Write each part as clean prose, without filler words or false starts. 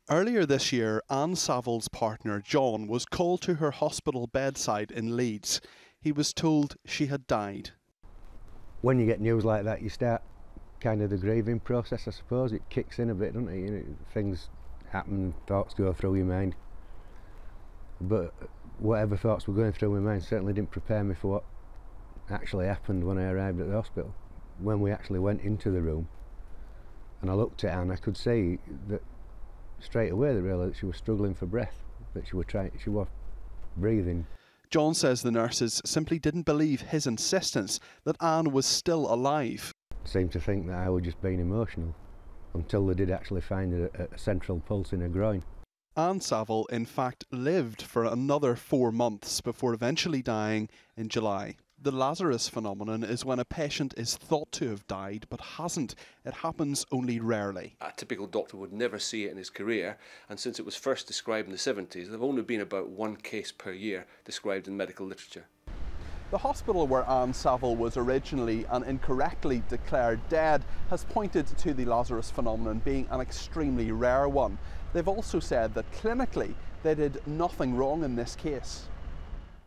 Earlier this year, Ann Saville's partner John was called to her hospital bedside in Leeds. He was told she had died. When you get news like that, you start kind of the grieving process, I suppose. It kicks in a bit, doesn't it? You know, things happen, thoughts go through your mind. But whatever thoughts were going through my mind certainly didn't prepare me for what actually happened when I arrived at the hospital. When we actually went into the room and I looked at Anne, I could see that straight away that she was struggling for breath, that she was breathing. John says the nurses simply didn't believe his insistence that Anne was still alive. Seemed to think that I was just being emotional until they did actually find a central pulse in her groin. Ann Saville, in fact, lived for another 4 months before eventually dying in July. The Lazarus phenomenon is when a patient is thought to have died but hasn't. It happens only rarely. A typical doctor would never see it in his career, and since it was first described in the 70s, there have only been about 1 case per year described in medical literature. The hospital where Ann Saville was originally and incorrectly declared dead has pointed to the Lazarus phenomenon being an extremely rare one. They've also said that clinically they did nothing wrong in this case.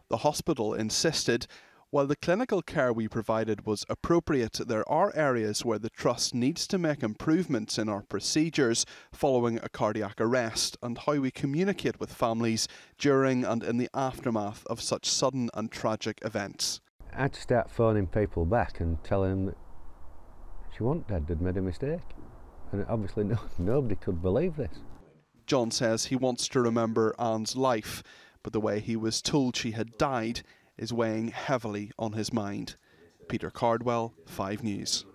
The hospital insisted while the clinical care we provided was appropriate, there are areas where the Trust needs to make improvements in our procedures following a cardiac arrest and how we communicate with families during and in the aftermath of such sudden and tragic events. I had to start phoning people back and telling them that she wasn't dead, they'd made a mistake. And obviously nobody could believe this. John says he wants to remember Anne's life, but the way he was told she had died is weighing heavily on his mind. Peter Cardwell, 5 News.